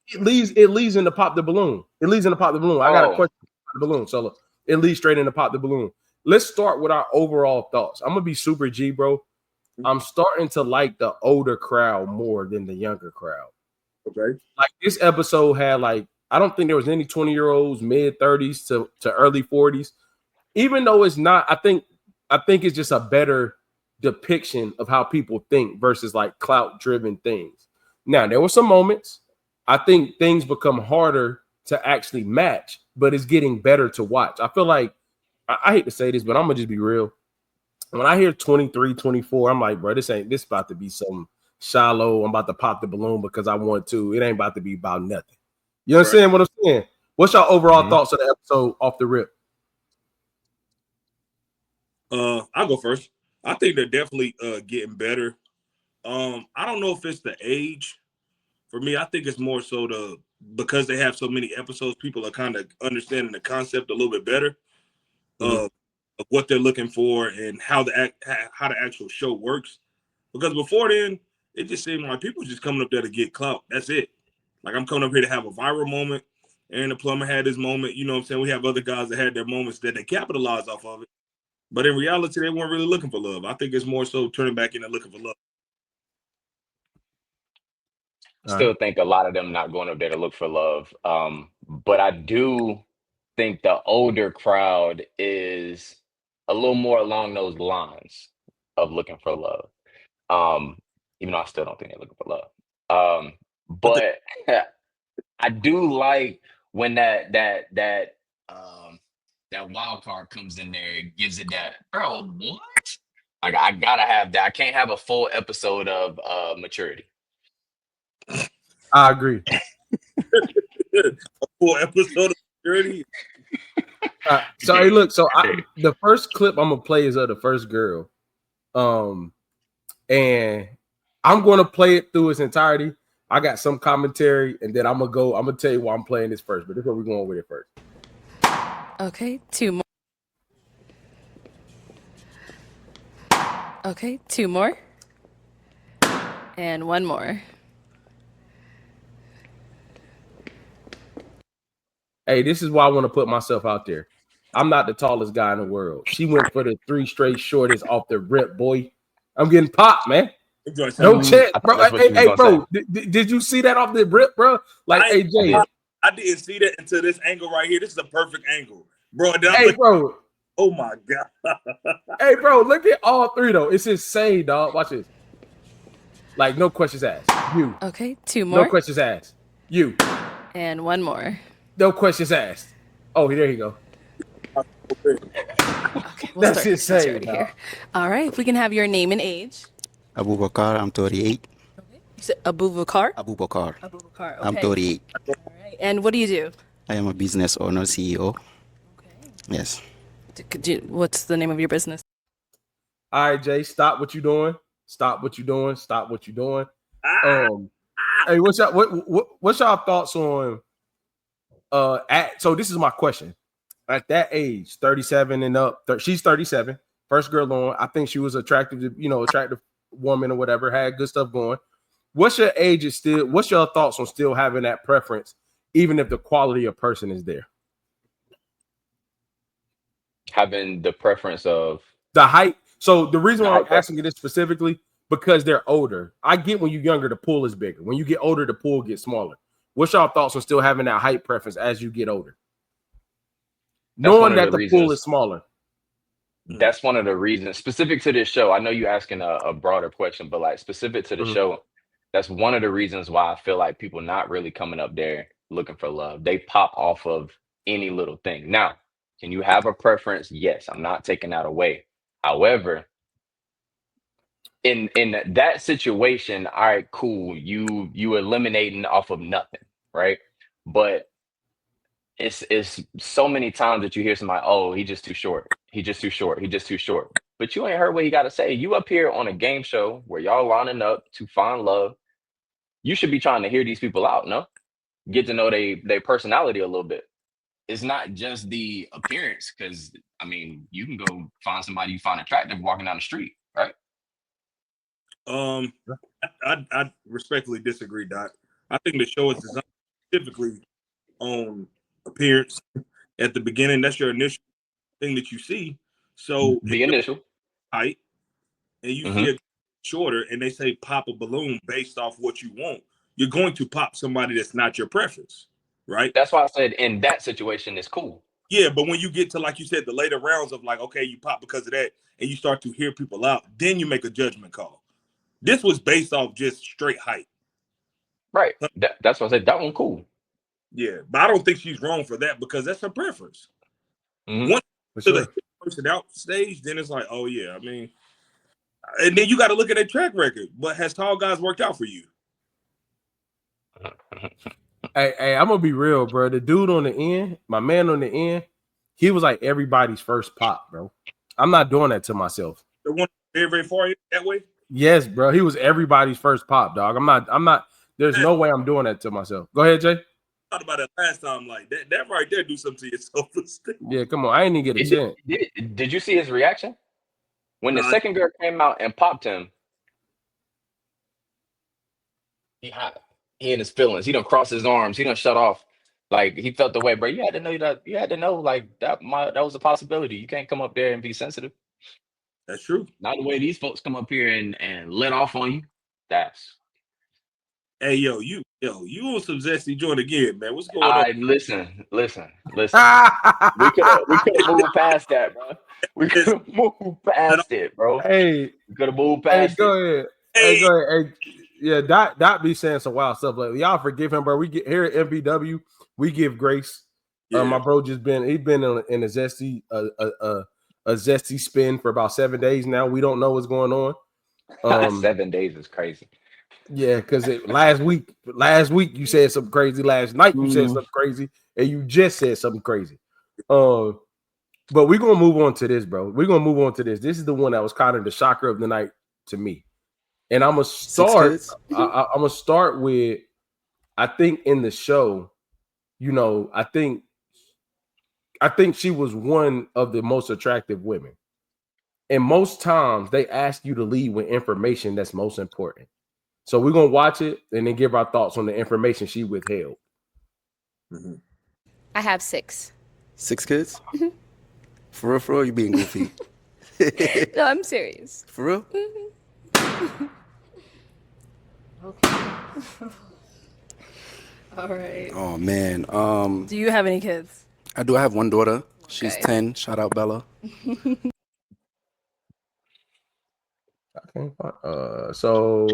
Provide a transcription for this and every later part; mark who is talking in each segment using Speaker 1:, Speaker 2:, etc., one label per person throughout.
Speaker 1: it leads into pop the balloon. It leads into pop the balloon. I got a
Speaker 2: Oh,
Speaker 1: question about the balloon. So look, it leads straight into pop the balloon. Let's start with our overall thoughts. I'm gonna be super G, bro. I'm starting to like the older crowd more than the younger crowd.
Speaker 3: Okay.
Speaker 1: Like this episode had like I don't think there was any 20-year-olds, mid 30s to early 40s. Even though it's not, I think it's just a better depiction of how people think versus like clout driven things. Now there were some moments. I think things become harder to actually match, but it's getting better to watch. I feel like I hate to say this, but I'm gonna just be real. When I hear 23, 24, I'm like, bro, this about to be some shallow. I'm about to pop the balloon because I want to. It ain't about to be about nothing. You understand what I'm saying? What's your overall thoughts of the episode off the rip?
Speaker 3: I'll go first. I think they're definitely getting better. I don't know if it's the age. For me, I think it's more so because they have so many episodes, people are kind of understanding the concept a little bit better of what they're looking for and how the actual show works. Because before then, it just seemed like people just coming up there to get clout. That's it. Like I'm coming up here to have a viral moment. Aaron the Plumber had his moment. You know what I'm saying? We have other guys that had their moments that they capitalized off of it. But in reality, they weren't really looking for love. I think it's more so turning back into looking for love.
Speaker 2: still think a lot of them not going up there to look for love. But I do think the older crowd is a little more along those lines of looking for love. Even though I still don't think they're looking for love. But I do like when that wild card comes in there, it gives it that, bro, what? Like I gotta have that. I can't have a full episode of maturity.
Speaker 1: I agree.
Speaker 3: A full episode of security.
Speaker 1: So hey, look. So the first clip I'm gonna play is of the first girl, and I'm gonna play it through its entirety. I got some commentary, and then I'm gonna tell you why I'm playing this first. But this is where we're going with it first.
Speaker 4: Okay, two more. Okay, two more. And one more.
Speaker 1: Hey, this is why I want to put myself out there. I'm not the tallest guy in the world. She went for the 3 straight shortest off the rip, boy. I'm getting popped, man. No chance, bro. Hey, bro, did you see that off the rip, bro? Like, hey, Jay.
Speaker 3: I didn't see that until this angle right here. This is a perfect angle, bro.
Speaker 1: Hey, bro.
Speaker 3: Oh my god.
Speaker 1: Hey, bro, look at all 3 though. It's insane, dog. Watch this. Like, no questions asked. You.
Speaker 4: Okay, two more.
Speaker 1: No questions asked. You.
Speaker 4: And one more.
Speaker 1: No questions asked. Oh, there you go.
Speaker 4: Okay, we'll
Speaker 1: That's
Speaker 4: start
Speaker 1: insane,
Speaker 4: right here. All right, if we can have your name and age.
Speaker 5: Abubakar, I'm 38.
Speaker 4: Okay. You said Abubakar?
Speaker 5: Abubakar.
Speaker 4: Abubakar, okay.
Speaker 5: I'm 38.
Speaker 4: All right, and what do you do?
Speaker 5: I am a business owner, CEO.
Speaker 4: Okay.
Speaker 5: Yes.
Speaker 4: What's the name of your business?
Speaker 1: All right, Jay, stop what you doing. Stop what you doing. Stop what you doing. Hey, what's y'all thoughts on so this is my question. At that age, 37 and up, she's 37, first girl on. I think she was attractive woman or whatever, had good stuff going. What's your age is still, what's your thoughts on still having that preference, even if the quality of person is there?
Speaker 2: Having the preference of
Speaker 1: the height. So the reason why I'm asking you this specifically, because they're older. I get when you're younger, the pool is bigger. When you get older, the pool gets smaller. What's y'all thoughts on still having that height preference as you get older? Knowing that the pool is smaller.
Speaker 2: That's one of the reasons specific to this show. I know you're asking a broader question, but like specific to the show, that's one of the reasons why I feel like people not really coming up there looking for love. They pop off of any little thing. Now, can you have a preference? Yes, I'm not taking that away. However, in that situation, all right, cool. You eliminating off of nothing, right? But it's so many times that you hear somebody, oh, he just too short. He just too short. He just too short. But you ain't heard what he got to say. You up here on a game show where y'all lining up to find love. You should be trying to hear these people out, no? Get to know their personality a little bit. It's not just the appearance, because I mean, you can go find somebody you find attractive walking down the street, right?
Speaker 3: I respectfully disagree, Doc. I think the show is designed specifically on appearance at the beginning. That's your initial thing that you see. So
Speaker 2: The initial
Speaker 3: height, and you see a shorter, and they say pop a balloon based off what you want, you're going to pop somebody that's not your preference, right?
Speaker 2: That's why I said in that situation it's cool.
Speaker 3: Yeah, but when you get to, like you said, the later rounds of like, okay, you pop because of that, and you start to hear people out, then you make a judgment call. This was based off just straight height.
Speaker 2: Right. That's why I said that one cool.
Speaker 3: Yeah, but I don't think she's wrong for that because that's her preference. Once to the person out stage, then it's like, oh yeah, I mean, and then you got to look at their track record. But has tall guys worked out for you?
Speaker 1: Hey, I'm gonna be real, bro. The dude on the end, my man on the end, he was like everybody's first pop, bro. I'm not doing that to myself.
Speaker 3: The one very, very far that way?
Speaker 1: Yes, bro. He was everybody's first pop, dog. I'm not. There's no way I'm doing that to myself. Go ahead, Jay.
Speaker 3: Thought about it last time. Like that right there, do something to your self-esteem.
Speaker 1: Yeah, come on. I ain't even get a chance.
Speaker 2: Did you see his reaction when the second girl came out and popped him? He in his feelings. He done crossed his arms. He done shut off. Like he felt the way, bro. You had to know that. You had to know like that was a possibility. You can't come up there and be sensitive.
Speaker 3: That's true.
Speaker 2: Not the way these folks come up here and let off on you.
Speaker 3: Hey, you on some zesty joint again, man. What's going on?
Speaker 2: Listen. We could have moved past that, bro. We could have moved past it, bro.
Speaker 1: Hey,
Speaker 2: we could have moved past it.
Speaker 1: Go ahead. Hey, go ahead. Hey, yeah, Dot be saying some wild stuff. Like y'all forgive him, bro. We get here at MPW, we give grace. Yeah. My bro he's been in a zesty a zesty spin for about 7 days now. We don't know what's going on.
Speaker 2: 7 days is crazy.
Speaker 1: Yeah, because last week you said something crazy. Last night you said something crazy, and you just said something crazy. But we're gonna move on to this, bro. We're gonna move on to this. This is the one that was kind of the shocker of the night to me. And I'm gonna start. I'm gonna start with. I think in the show, I think she was one of the most attractive women. And most times they ask you to lead with information that's most important. So we're gonna watch it and then give our thoughts on the information she withheld.
Speaker 6: I have 6.
Speaker 5: 6 kids? For real, you being goofy?
Speaker 6: No, I'm serious.
Speaker 5: For real?
Speaker 4: Okay. All right.
Speaker 5: Oh man.
Speaker 4: Do you have any kids?
Speaker 5: I do. I have one daughter. She's 10. Shout out Bella.
Speaker 1: So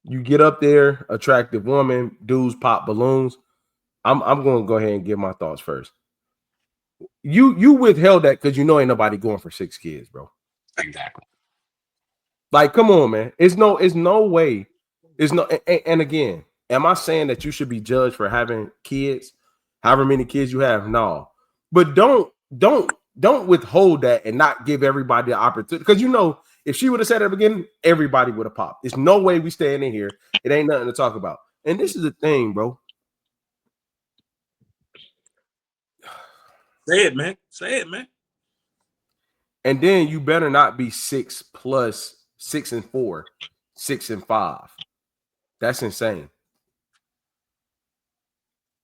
Speaker 1: you get up there, attractive woman, dudes pop balloons. I'm gonna go ahead and give my thoughts first. You withheld that because ain't nobody going for 6 kids, bro.
Speaker 2: Exactly.
Speaker 1: Like, come on, man. It's no way. It's no. And again, am I saying that you should be judged for having kids, however many kids you have? No, but don't withhold that and not give everybody the opportunity. Because if she would have said at the beginning, everybody would have popped. There's no way we staying in here. It ain't nothing to talk about. And this is the thing, bro.
Speaker 3: Say it, man.
Speaker 1: And then you better not be 6 plus 6 and 4, 6 and 5. That's insane.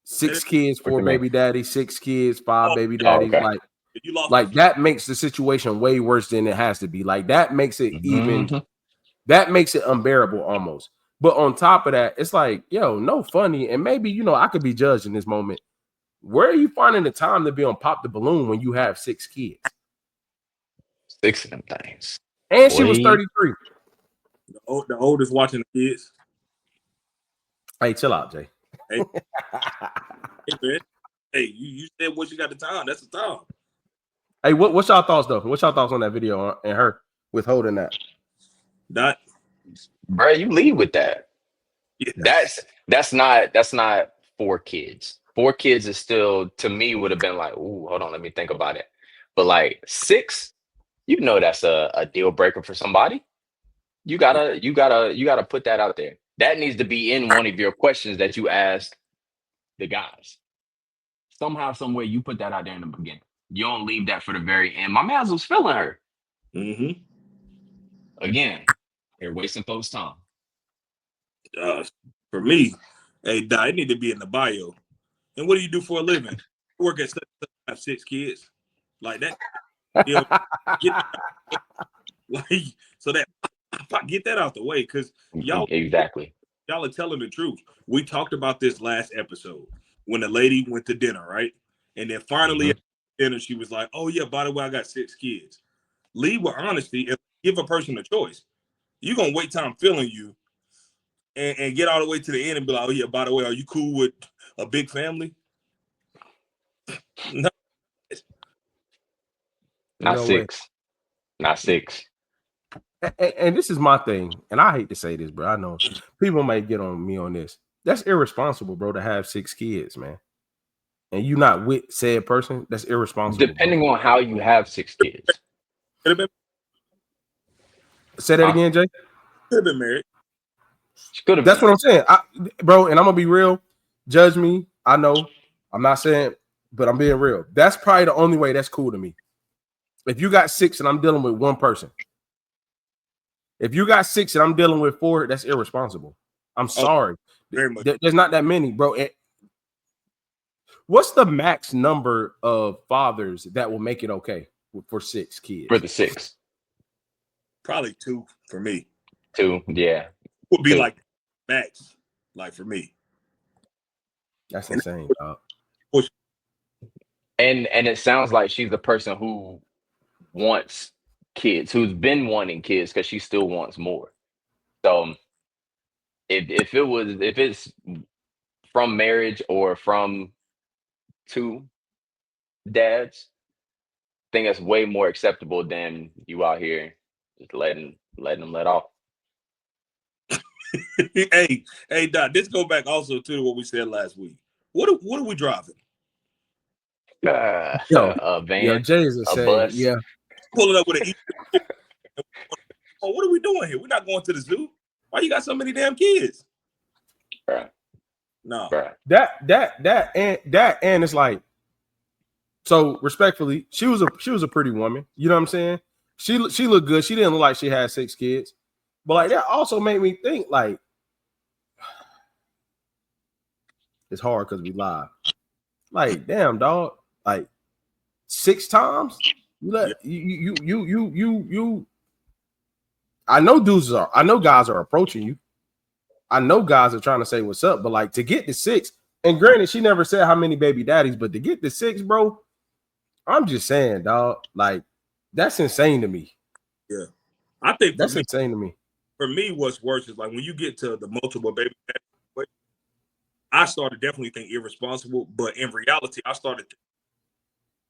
Speaker 1: 6 kids, 4 baby daddies, 6 kids, 5 baby daddies. Okay. Like that makes the situation way worse than it has to be. Like that makes it that makes it unbearable almost. But on top of that, it's like, no funny. And maybe, I could be judged in this moment. Where are you finding the time to be on Pop the Balloon when you have 6 kids?
Speaker 2: 6 of them things.
Speaker 1: And she was 33.
Speaker 3: The oldest watching the kids.
Speaker 1: Hey, chill out, Jay.
Speaker 3: Hey, man. Hey, you said what you got the time. That's the time.
Speaker 1: Hey, what's y'all thoughts though? What's y'all thoughts on that video and her withholding that?
Speaker 2: Bro, you lead with that. Yeah. That's not 4 kids. 4 kids is still, to me, would have been like, ooh, hold on, let me think about it. But like 6, that's a deal breaker for somebody. You gotta put that out there. That needs to be in one of your questions that you ask the guys. Somehow, some way, you put that out there in the beginning. You don't leave that for the very end. My man was feeling her. Again, you're wasting folks' time.
Speaker 3: For me, Hey, Doc, it need to be in the bio. And what do you do for a living? I work at such and such, I have 6 kids. Like that. You know, get, like so that get that out the way, because y'all are telling the truth. We talked about this last episode when the lady went to dinner, right? And then finally at dinner, she was like, "Oh yeah, by the way, I got 6 kids." Lead with honesty and give a person a choice. You're gonna wait till I'm feeling you and get all the way to the end and be like, "Oh yeah, by the way, are you cool with a big family?" No.
Speaker 2: Not 6. Not 6.
Speaker 1: And this is my thing, and I hate to say this, bro. I know people might get on me on this. That's irresponsible, bro, to have 6 kids, man. And you not with said person, that's irresponsible.
Speaker 2: Depending on how you have 6 kids.
Speaker 1: Say that again, Jay.
Speaker 3: Could have been married.
Speaker 1: That's what I'm saying, bro. And I'm gonna be real. Judge me. I know. I'm not saying, but I'm being real. That's probably the only way that's cool to me. If you got 6 and I'm dealing with one person, if you got 6 and I'm dealing with 4, that's irresponsible. I'm sorry.
Speaker 3: Very much.
Speaker 1: There's not that many, bro. What's the max number of fathers that will make it okay for 6 kids?
Speaker 2: For the 6.
Speaker 3: Probably 2 for me.
Speaker 2: 2, yeah.
Speaker 3: Would be 2. Like max, like for me.
Speaker 1: That's insane, dog.
Speaker 2: And it sounds like she's the person who wants kids, who's been wanting kids because she still wants more. So if it's from marriage or from 2 dads, I think that's way more acceptable than you out here just letting them let off.
Speaker 3: hey, Doc, this go back also to what we said last week. What are we driving?
Speaker 2: A van,
Speaker 1: yo, Jay's
Speaker 2: a bus.
Speaker 1: Yeah.
Speaker 3: Pull it up with an oh, what are we doing here? We're not going to the zoo. Why you got so many damn kids?
Speaker 2: Right.
Speaker 3: No.
Speaker 2: Right.
Speaker 1: That and it's like, so respectfully, she was a pretty woman. You know what I'm saying? She looked good. She didn't look like she had 6 kids. But like that also made me think like it's hard because we live. Like, damn, dog. Like 6 times? You I know guys are approaching you. I know guys are trying to say what's up, but like to get to 6, and granted, she never said how many baby daddies, but to get to 6, bro, I'm just saying, dog, like that's insane to me.
Speaker 3: Yeah. I think
Speaker 1: that's insane to me.
Speaker 3: For me, what's worse is like when you get to the multiple baby daddies, I started definitely think irresponsible, but in reality,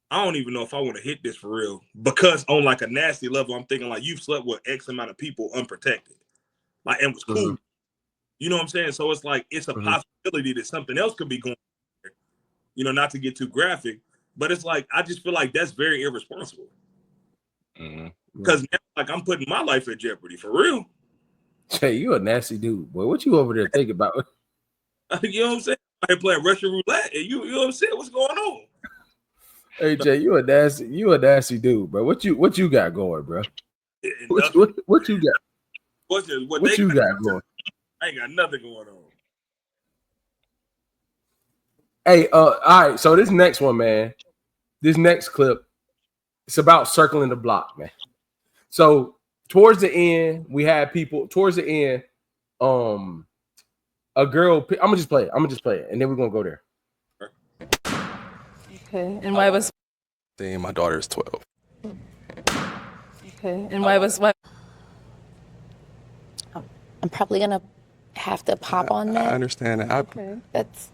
Speaker 3: I don't even know if I want to hit this for real, because on like a nasty level, I'm thinking like you've slept with X amount of people unprotected, like, and was cool. Mm-hmm. You know what I'm saying? So it's like it's a possibility that something else could be going on. You know, not to get too graphic, but it's like I just feel like that's very irresponsible. Because now, like I'm putting my life at jeopardy for real.
Speaker 1: Hey, you a nasty dude, boy. What you over there thinking about?
Speaker 3: You know what I'm saying? I ain't playing Russian roulette, and you know what I'm saying? What's going on?
Speaker 1: Hey Jay, you a nasty dude, bro. What you got going, bro? What you got? What you got going?
Speaker 3: I ain't got nothing going on.
Speaker 1: Hey, all right. So this next one, man. This next clip, it's about circling the block, man. So towards the end, we had people. Towards the end, a girl. I'm gonna just play it, and then we're gonna go there.
Speaker 4: Okay, and why was?
Speaker 5: Saying my daughter is 12.
Speaker 4: Okay, and why?
Speaker 7: I'm probably gonna have to pop on that.
Speaker 5: I understand that.
Speaker 4: Okay.
Speaker 7: That's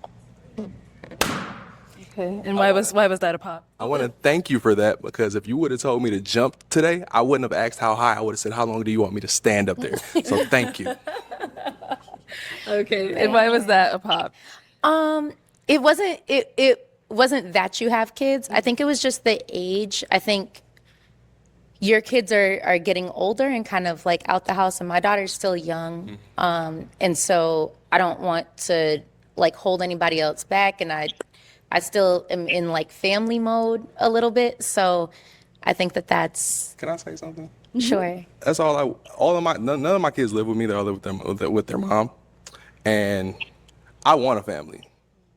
Speaker 4: okay. And why was that a pop?
Speaker 5: I want to thank you for that, because if you would have told me to jump today, I wouldn't have asked how high. I would have said, how long do you want me to stand up there? So thank you.
Speaker 4: Okay. And why was that a pop?
Speaker 7: it wasn't that you have kids. I think it was just the age. I think your kids are getting older and kind of like out the house, and my daughter's still young. And so I don't want to like hold anybody else back, and I still am in like family mode a little bit. So I think that's.
Speaker 5: Can I say something?
Speaker 7: Sure.
Speaker 5: That's all. None of my kids live with me. They all live with their mom, and I want a family,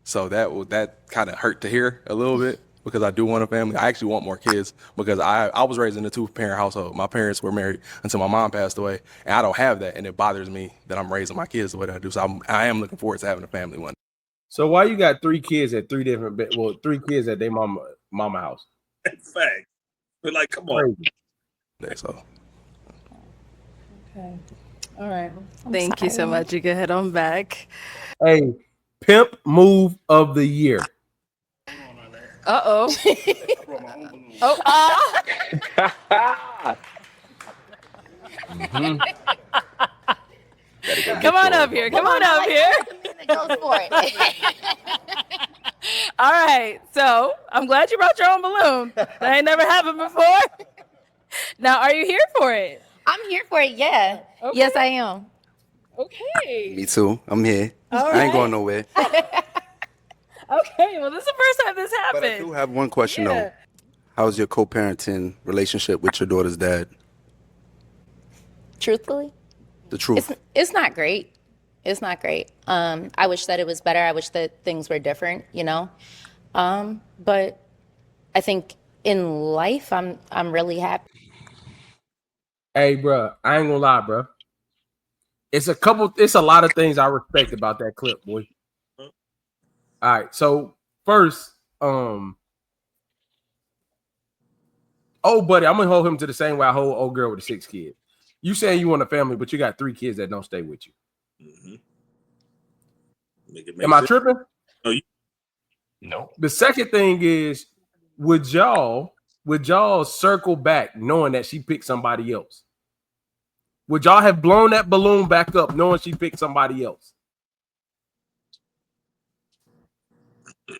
Speaker 5: so that kind of hurt to hear a little bit because I do want a family. I actually want more kids because I was raised in a 2-parent household. My parents were married until my mom passed away, and I don't have that, and it bothers me that I'm raising my kids the way that I do. So I am looking forward to having a family one.
Speaker 1: So why you got 3 kids at 3 different? 3 kids at their mama house.
Speaker 3: Fact. But like, come on.
Speaker 1: Crazy.
Speaker 5: So.
Speaker 4: Okay. All right. Thank you so much. You can head on back.
Speaker 1: Hey, pimp move of the year.
Speaker 4: Uh-oh. Come on up here. Come on up here.
Speaker 7: Go for it.
Speaker 4: All right. So I'm glad you brought your own balloon. That ain't never happened before. Now, are you here for it?
Speaker 7: I'm here for it. Yeah.
Speaker 4: Okay.
Speaker 7: Yes, I am.
Speaker 4: Okay.
Speaker 8: Me too. I'm here.
Speaker 4: All
Speaker 8: I
Speaker 4: right.
Speaker 8: ain't going nowhere.
Speaker 4: Okay. Well, this is the first time this
Speaker 8: But I do
Speaker 4: happened.
Speaker 8: have one question though. How's your co-parenting relationship with your daughter's dad?
Speaker 7: Truthfully,
Speaker 8: The truth.
Speaker 7: it's not great. It's not great. I wish that it was better. I wish that things were different, you know. But I think in life, I'm really happy.
Speaker 1: Hey, bro, I ain't gonna lie, bro. It's a lot of things I respect about that clip, boy. All right, so first, oh, buddy, I'm gonna hold him to the same way I hold old girl with the 6 kids. You saying you want a family, but you got 3 kids that don't stay with you.
Speaker 3: Mm-hmm.
Speaker 1: Am I tripping?
Speaker 2: No.
Speaker 1: The second thing is, would y'all circle back knowing that she picked somebody else? Would y'all have blown that balloon back up knowing she picked somebody else?
Speaker 3: Yeah.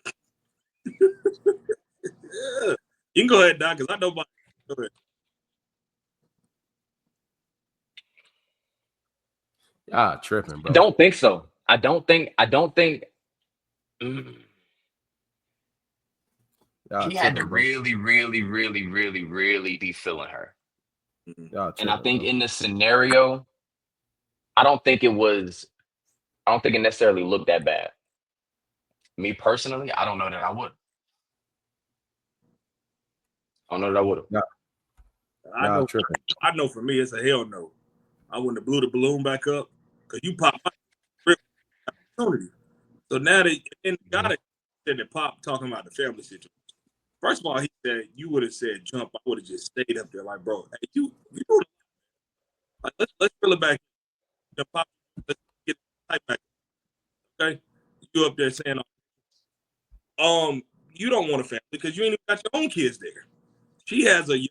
Speaker 3: You can go ahead, Doc, because I know my. Go ahead.
Speaker 1: Ah, tripping, bro.
Speaker 2: I don't think so. I don't think. He had to really be feeling her. And I think in this scenario, I don't think it necessarily looked that bad. Me personally, I don't know that I would.
Speaker 1: No,
Speaker 3: I know for me, it's a hell no. I wouldn't have blew the balloon back up because you popped my opportunity. So now that and the guy that said that Pop talking about the family situation. First of all, he said you would have said jump. I would have just stayed up there like, bro, hey, you like, let's reel it back. Pop, let's get the back. Okay, you up there saying, you don't want a family because you ain't even got your own kids there. She has and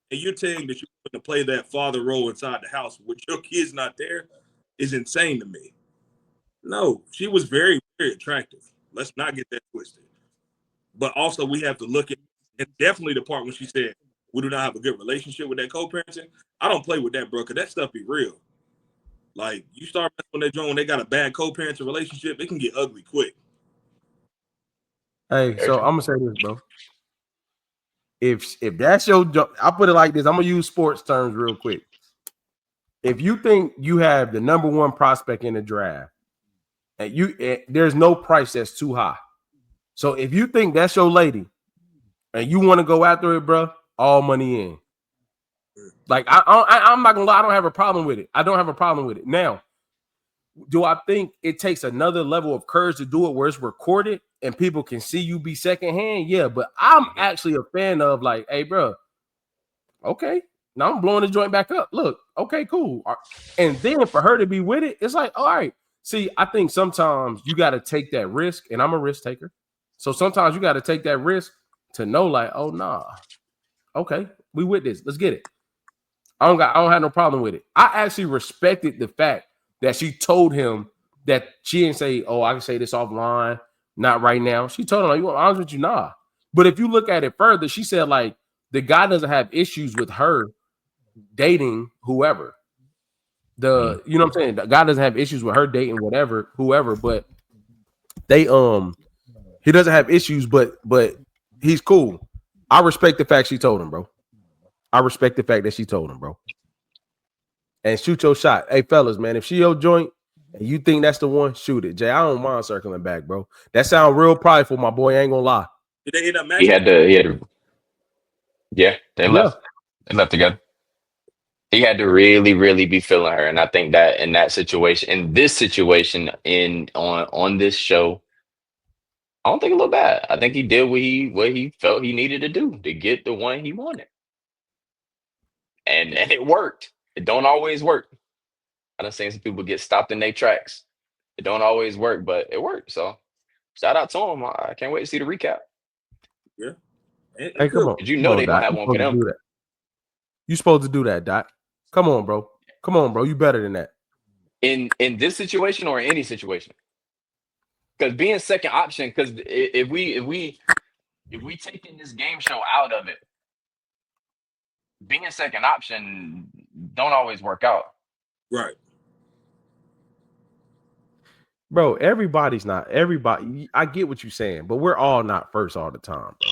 Speaker 3: you're saying that you're going to play that father role inside the house with your kids not there is insane to me. No, she was very, very attractive. Let's not get that twisted. But also we have to look at, and definitely the part when she said, we do not have a good relationship with that co-parenting. I don't play with that, bro, because that stuff be real. Like, you start messing with that joint when they got a bad co-parenting relationship, it can get ugly quick.
Speaker 1: Hey, so I'm gonna say this, bro. If that's your job, I'll put it like this. I'm gonna use sports terms real quick. If you think you have the number 1 prospect in the draft, and there's no price that's too high. So if you think that's your lady, and you want to go after it, bro, all money in. Like I'm not gonna lie, I don't have a problem with it. I don't have a problem with it. Now, do I think it takes another level of courage to do it where it's recorded and people can see you be secondhand? Yeah, but I'm actually a fan of like, hey, bro, okay, now I'm blowing the joint back up. Look, okay, cool. And then for her to be with it, it's like, all right. See, I think sometimes you got to take that risk, and I'm a risk taker. So sometimes you got to take that risk to know, like, oh nah, okay, we with this. Let's get it. I don't have no problem with it. I actually respected the fact that she told him that she didn't say, oh, I can say this offline, not right now. She told him, like, you want honest with you, nah. But if you look at it further, she said, like, the guy doesn't have issues with her dating whoever. You know what I'm saying? The guy doesn't have issues with her dating whoever, but he doesn't have issues, but he's cool. I respect the fact she told him, bro. I respect the fact that she told him, bro. And shoot your shot. Hey, fellas, man, if she your joint, and you think that's the one, shoot it, Jay. I don't mind circling back, bro. That sound real prideful, my boy. I ain't gonna lie.
Speaker 3: Did they end up
Speaker 2: He
Speaker 3: matching?
Speaker 2: had to. He had to. Yeah, they
Speaker 1: Yeah.
Speaker 2: left. They left together. He had to really, really be feeling her, and I think that in that situation, in this situation, on this show, I don't think it looked bad. I think he did what he felt he needed to do to get the one he wanted, and it worked. It don't always work. I done seen some people get stopped in their tracks. It don't always work, but it worked. So shout out to him. I can't wait to see the recap.
Speaker 3: Yeah.
Speaker 1: Hey, come on.
Speaker 2: Did you know they
Speaker 1: Doc.
Speaker 2: gonna have one for them?
Speaker 1: You supposed to do that, Doc. Come on, bro. Come on, bro. You better than that.
Speaker 2: In this situation or in any situation? Because being second option, because if we taking this game show out of it, being second option don't always work out.
Speaker 3: Right.
Speaker 1: Bro, everybody's not. Everybody, I get what you're saying, but we're all not first all the time, bro.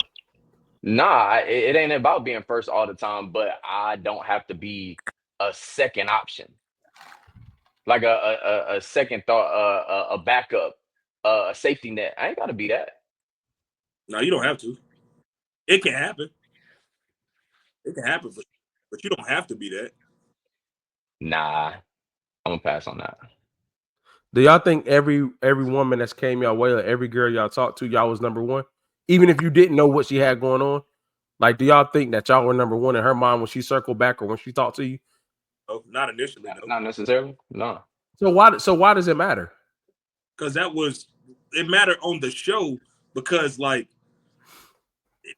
Speaker 2: Nah, it ain't about being first all the time, but I don't have to be a second option. Like a second thought, a backup, a safety net. I ain't gotta be that.
Speaker 3: No, you don't have to. It can happen. It can happen, but you don't have to be that.
Speaker 2: Nah, I'm gonna pass on that.
Speaker 1: Do y'all think every woman that's came y'all way, or every girl y'all talked to, y'all was number one? Even if you didn't know what she had going on? Like, do y'all think that y'all were number one in her mind when she circled back or when she talked to you?
Speaker 3: Oh, not initially, no.
Speaker 2: Not necessarily. No.
Speaker 1: So why does it matter?
Speaker 3: Because it mattered on the show because like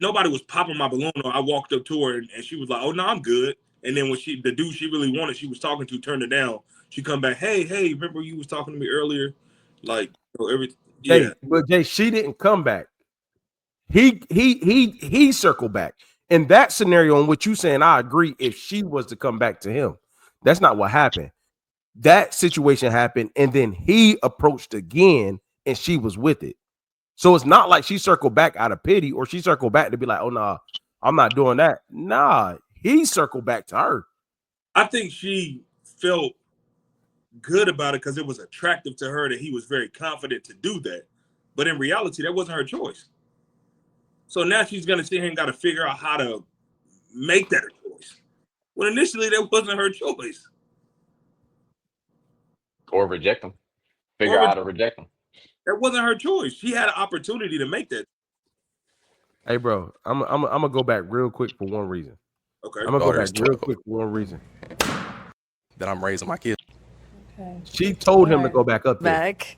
Speaker 3: nobody was popping my balloon. I walked up to her and she was like, "Oh no, I'm good." And then when the dude she really wanted, she was talking to, turned it down. She come back, hey, remember you was talking to me earlier? Like, everything. Yeah.
Speaker 1: But Jay, she didn't come back. He circled back. In that scenario in which you saying, I agree, if she was to come back to him, that's not what happened. That situation happened, and then he approached again, and she was with it. So it's not like she circled back out of pity, or she circled back to be like, "Oh no, I'm not doing that." Nah, he circled back to her.
Speaker 3: I think she felt good about it because it was attractive to her that he was very confident to do that. But in reality, that wasn't her choice. So now she's gonna sit here and got to figure out how to make that a choice. When initially that wasn't her choice.
Speaker 2: Or reject them. Figure out how to reject them.
Speaker 3: That wasn't her choice. She had an opportunity to make that.
Speaker 1: Hey, bro, I'm gonna go back real quick for one reason.
Speaker 3: Okay.
Speaker 1: I'm gonna go back real quick for one reason.
Speaker 5: That I'm raising my kids.
Speaker 7: Okay.
Speaker 1: She told him to go back up there.
Speaker 4: Back.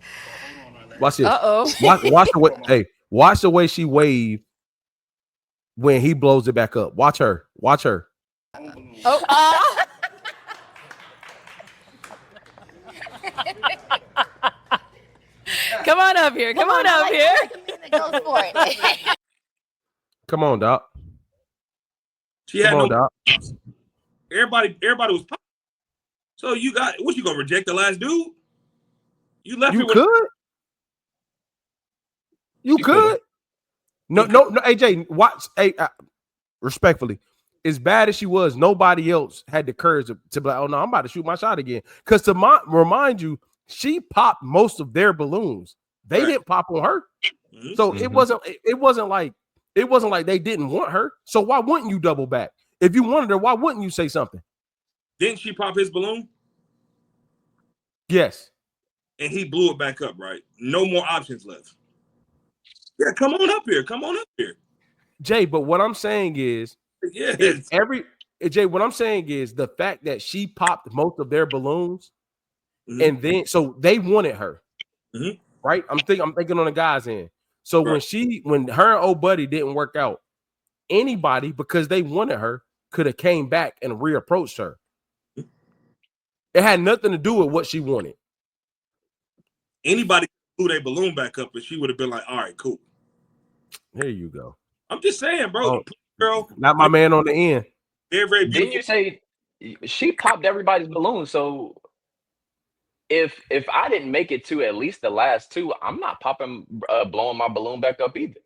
Speaker 1: Watch this.
Speaker 4: Uh-oh.
Speaker 1: Watch the way. Hey, watch the way she waved when he blows it back up. Watch her. Watch her.
Speaker 4: Oh. Come on up here. Come on up here.
Speaker 7: Go for it.
Speaker 1: Come on, Doc.
Speaker 3: She had
Speaker 1: Come on,
Speaker 3: no.
Speaker 1: Doc.
Speaker 3: Everybody was popping. So you gonna reject the last dude? You left
Speaker 1: You
Speaker 3: it with.
Speaker 1: could. You could. No, AJ, watch. Hey, respectfully, as bad as she was, nobody else had the courage to be like, "Oh no, I'm about to shoot my shot again." Because to remind you, she popped most of their balloons. They didn't pop on her, so it wasn't like they didn't want her. So why wouldn't you double back? If you wanted her, why wouldn't you say something?
Speaker 3: Didn't she pop his balloon?
Speaker 1: Yes.
Speaker 3: And he blew it back up, right? No more options left. Yeah, come on up here. Come on up here.
Speaker 1: Jay, but what I'm saying is, Jay, what I'm saying is the fact that she popped most of their balloons, and then so they wanted her, right? I'm thinking on the guy's end. So when her and old buddy didn't work out, anybody, because they wanted her, could have came back and reapproached her. It had nothing to do with what she wanted.
Speaker 3: Anybody blew their balloon back up, and she would have been like, "All right, cool."
Speaker 1: Here you go.
Speaker 3: I'm just saying, bro. Girl,
Speaker 1: not my man on the end.
Speaker 3: They're very beautiful.
Speaker 2: Didn't you say she popped everybody's balloon? So if I didn't make it to at least the last two, I'm not blowing my balloon back up either.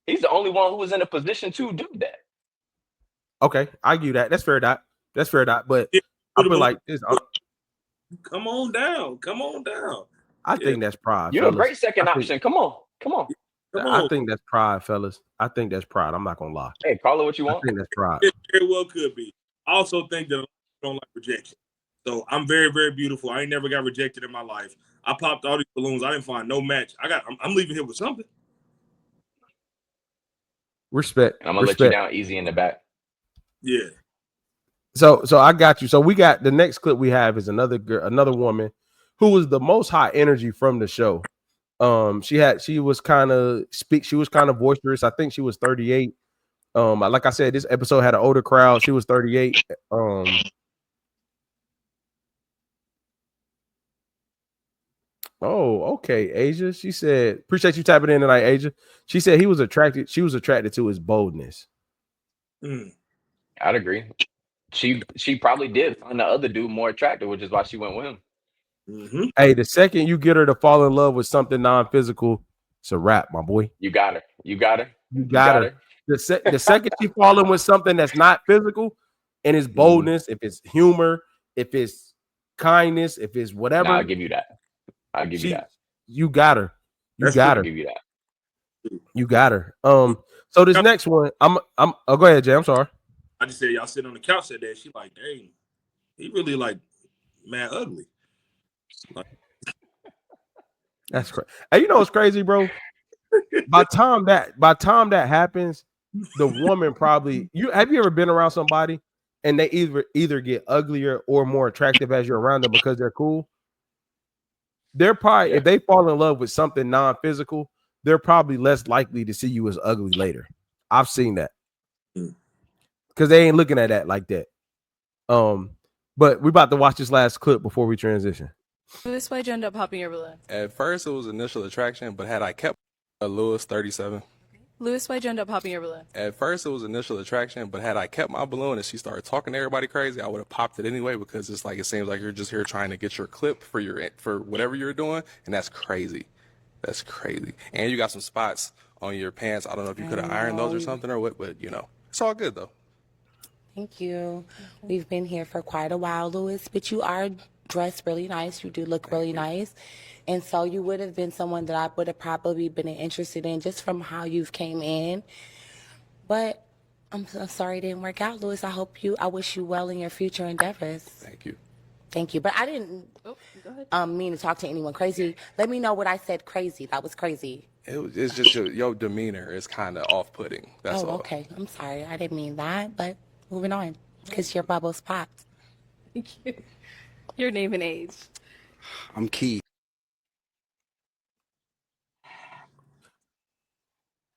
Speaker 2: He's the only one who was in a position to do that.
Speaker 1: Okay, I give you that. That's fair, Doc. That's fair, Doc. But I feel like this.
Speaker 3: Come on down. Come on down.
Speaker 1: I
Speaker 3: Yeah,
Speaker 1: think that's pride,
Speaker 2: You're a
Speaker 1: fellas.
Speaker 2: great second option. Come on. Come on.
Speaker 3: come
Speaker 1: I
Speaker 3: on.
Speaker 1: think that's pride, fellas. I think that's pride. I'm not gonna lie.
Speaker 2: Hey, call it what you
Speaker 1: I
Speaker 2: want.
Speaker 1: think that's pride.
Speaker 3: It very well could be. I also think that a lot of people don't like rejection. So I'm very, very beautiful. I ain't never got rejected in my life. I popped all these balloons. I didn't find no match. I'm leaving here with something.
Speaker 1: Respect.
Speaker 2: And I'm gonna let you down easy in the back.
Speaker 3: Yeah.
Speaker 1: So I got you. So we got the next clip we have is another woman who was the most high energy from the show. She was kind of boisterous. I think she was 38. Like I said, this episode had an older crowd. She was 38. Oh, okay, Asia. She said, appreciate you tapping in tonight, Asia. She said she was attracted to his boldness.
Speaker 2: I'd agree. She probably did find the other dude more attractive, which is why she went with him.
Speaker 3: Mm-hmm.
Speaker 1: Hey, the second you get her to fall in love with something non-physical, it's a wrap, my boy.
Speaker 2: You got her. You got her.
Speaker 1: You got her. The second she fall in with something that's not physical, and it's boldness, if it's humor, if it's kindness, if it's whatever,
Speaker 2: I'll give you that. I'll give you that.
Speaker 1: You got her. You got her.
Speaker 2: Give you that.
Speaker 1: You got her. So this next one, I'm oh, go ahead, Jay. I'm sorry.
Speaker 3: I just said y'all sit on the couch that day. She like, dang, he really like mad ugly. Like,
Speaker 1: that's crazy. Hey, you know what's crazy, bro? By time that happens, the woman probably have you ever been around somebody and they either get uglier or more attractive as you're around them because they're cool? They're probably if they fall in love with something non-physical, they're probably less likely to see you as ugly later. I've seen that. Because they ain't looking at that like that. But we about to watch this last clip before we transition.
Speaker 4: Lewis, why'd you end up popping your balloon?
Speaker 5: At first, it was initial attraction, but had I kept Lewis 37.
Speaker 4: Lewis, why'd you end up popping your balloon?
Speaker 5: At first, it was initial attraction, but had I kept my balloon and she started talking to everybody crazy, I would have popped it anyway because it's like it seems like you're just here trying to get your clip for whatever you're doing, and that's crazy. That's crazy. And you got some spots on your pants. I don't know if you could have ironed those or something or what, but it's all good though.
Speaker 9: Thank you. We've been here for quite a while, Lewis, but you are dressed really nice. You do look really nice. And so you would have been someone that I would have probably been interested in just from how you've came in. But I'm so sorry it didn't work out, Lewis. I wish you well in your future endeavors.
Speaker 5: Thank you.
Speaker 9: Thank you. But I didn't mean to talk to anyone crazy. Let me know what I said crazy. That was crazy.
Speaker 5: It's just your demeanor is kind of off-putting. That's all.
Speaker 9: Okay. I'm sorry. I didn't mean that, but moving on, because your bubble's popped.
Speaker 4: Thank you. Your name and age.
Speaker 8: I'm Key.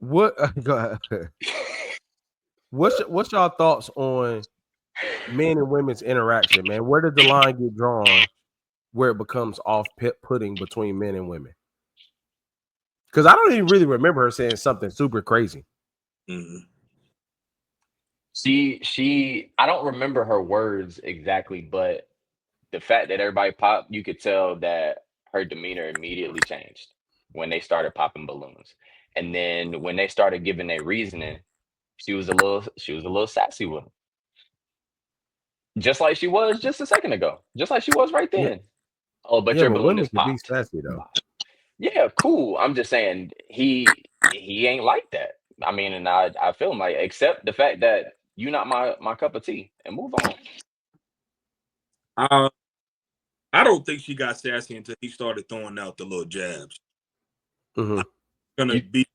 Speaker 1: What? Go ahead. What's y'all thoughts on men and women's interaction, man? Where does the line get drawn where it becomes off-putting between men and women? Because I don't even really remember her saying something super crazy.
Speaker 3: mm-hmm.
Speaker 2: I don't remember her words exactly, but the fact that everybody popped, you could tell that her demeanor immediately changed when they started popping balloons. And then when they started giving their reasoning, she was a little sassy with them. Just like she was just a second ago. Just like she was right then.
Speaker 1: Yeah.
Speaker 2: Oh, but your balloon
Speaker 1: women
Speaker 2: is
Speaker 1: can be
Speaker 2: popped.
Speaker 1: sassy though.
Speaker 2: Yeah, cool. I'm just saying he ain't like that. I mean, and I feel him like accept the fact that you're not my cup of tea and move on.
Speaker 3: I don't think she got sassy until he started throwing out the little jabs.
Speaker 1: Mm-hmm.
Speaker 3: Gonna be,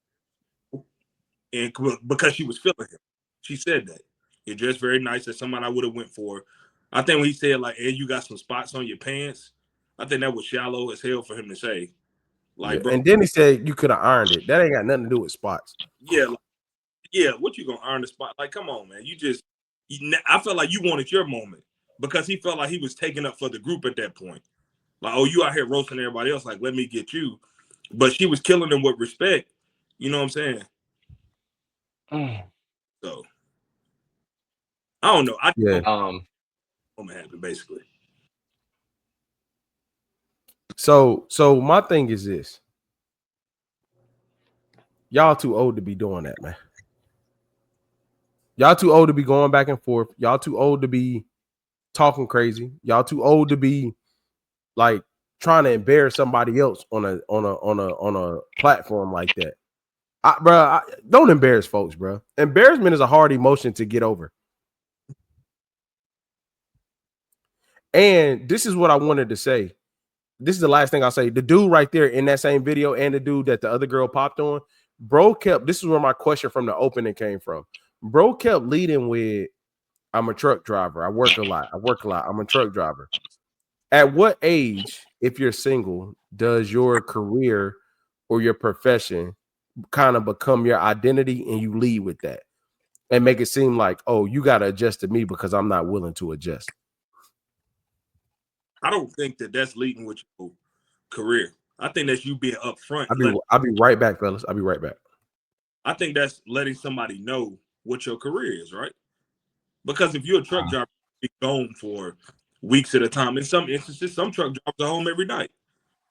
Speaker 3: and because she was feeling him, she said that you're dressed very nice. That's somebody I would have went for. I think when he said like, "Hey, you got some spots on your pants," I think that was shallow as hell for him to say. Like, bro,
Speaker 1: and then he said you could have ironed it. That ain't got nothing to do with spots.
Speaker 3: Yeah, what you gonna iron the spot? Like, come on, man. I felt like you wanted your moment because he felt like he was taking up for the group at that point. Like, oh, you out here roasting everybody else. Like, let me get you. But she was killing them with respect. You know what I'm saying? So, I don't know. Moment happened basically.
Speaker 1: So my thing is this. Y'all too old to be doing that, man. Y'all too old to be going back and forth. Y'all too old to be talking crazy. Y'all too old to be like trying to embarrass somebody else on a platform like that. Bro, don't embarrass folks, bro. Embarrassment is a hard emotion to get over. And this is what I wanted to say. This is the last thing I'll say. The dude right there in that same video and the dude that the other girl popped on, bro kept, this is where my question from the opening came from. Bro kept leading with, I'm a truck driver. I work a lot. I'm a truck driver. At what age, if you're single, does your career or your profession kind of become your identity and you lead with that and make it seem like, oh, you got to adjust to me because I'm not willing to adjust?
Speaker 3: I don't think that that's leading with your career. I think that's you being upfront.
Speaker 1: I'll be right back, fellas. I'll be right back.
Speaker 3: I think that's letting somebody know what your career is, right? Because if you're a truck driver, you're gone for weeks at a time. In some instances, some truck drivers are home every night.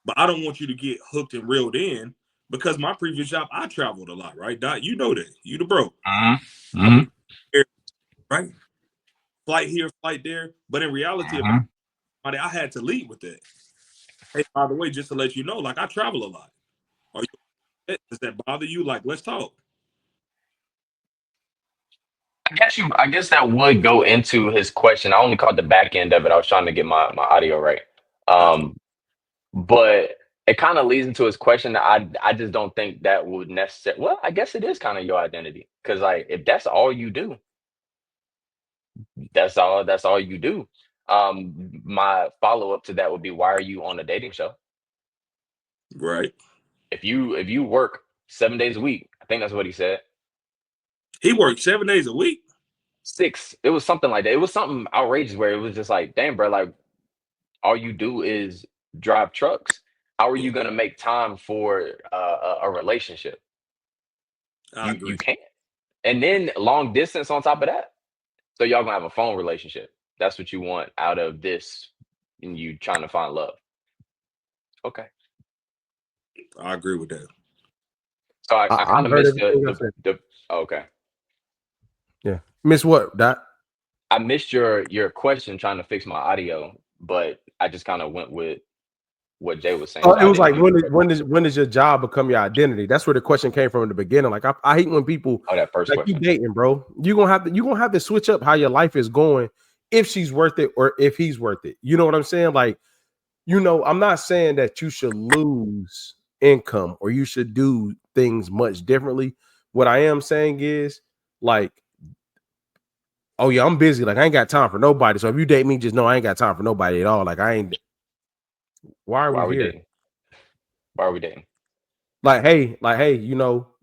Speaker 3: But I don't want you to get hooked and reeled in because my previous job, I traveled a lot, right, Doc? You know that. You the bro. Right? Flight here, flight there. But in reality, I had to lead with that. Hey, by the way, just to let you know, like I travel a lot. Does that bother you? Like, let's talk.
Speaker 2: I guess that would go into his question. I only caught the back end of it. I was trying to get my audio right. But it kind of leads into his question. I just don't think that would necessarily, well, I guess it is kind of your identity. Because like if that's all you do, that's all you do. My follow-up to that would be, why are you on a dating show?
Speaker 3: Right.
Speaker 2: If you work 7 days a week, I think that's what he said.
Speaker 3: He worked 7 days a week?
Speaker 2: 6. It was something like that. It was something outrageous where it was just like, damn, bro, like all you do is drive trucks. How are you gonna make time for a relationship? You can't. And then long distance on top of that. So y'all gonna have a phone relationship. That's what you want out of this, and you trying to find love. Okay.
Speaker 3: I agree with that.
Speaker 2: So I kind of missed the okay.
Speaker 1: Yeah. Miss what, Doc?
Speaker 2: I missed your question trying to fix my audio, but I just kind of went with what Jay was saying.
Speaker 1: It was like, when does your job become your identity? That's where the question came from in the beginning. Like I hate when people
Speaker 2: that first
Speaker 1: like
Speaker 2: question.
Speaker 1: You dating, bro. You're gonna have to switch up how your life is going if she's worth it or if he's worth it. You know what I'm saying? Like, I'm not saying that you should lose income or you should do things much differently. What I am saying is, like, oh yeah, I'm busy. Like I ain't got time for nobody. So if you date me, just know I ain't got time for nobody at all. Like I ain't. Why are we here?
Speaker 2: Dating? Why are we dating?
Speaker 1: Like, hey,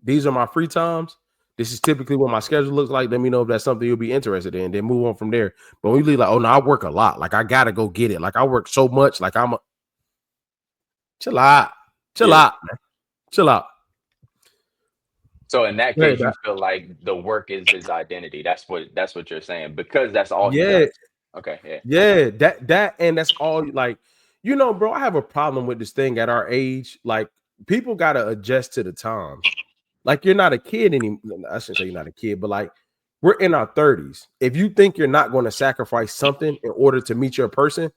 Speaker 1: these are my free times. This is typically what my schedule looks like. Let me know if that's something you'll be interested in. Then move on from there. But when you leave, like, oh no, I work a lot. Like I gotta go get it. Like I work so much. Like chill out, man. Chill out.
Speaker 2: So in that case, you feel like the work is his identity. That's what you're saying, because that's all he does. Okay,
Speaker 1: yeah. That and that's all. Like, bro, I have a problem with this thing at our age. Like, people gotta adjust to the times. Like, you're not a kid anymore. I shouldn't say you're not a kid, but like, we're in our 30s. If you think you're not going to sacrifice something in order to meet your person,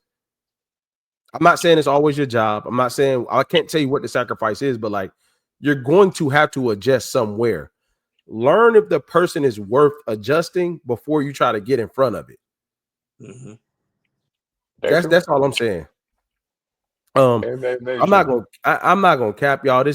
Speaker 1: I'm not saying it's always your job. I'm not saying I can't tell you what the sacrifice is, but like, you're going to have to adjust somewhere. Learn if the person is worth adjusting before you try to get in front of it. That's all I'm saying.
Speaker 2: Very, very, very
Speaker 1: I'm not gonna cap y'all. This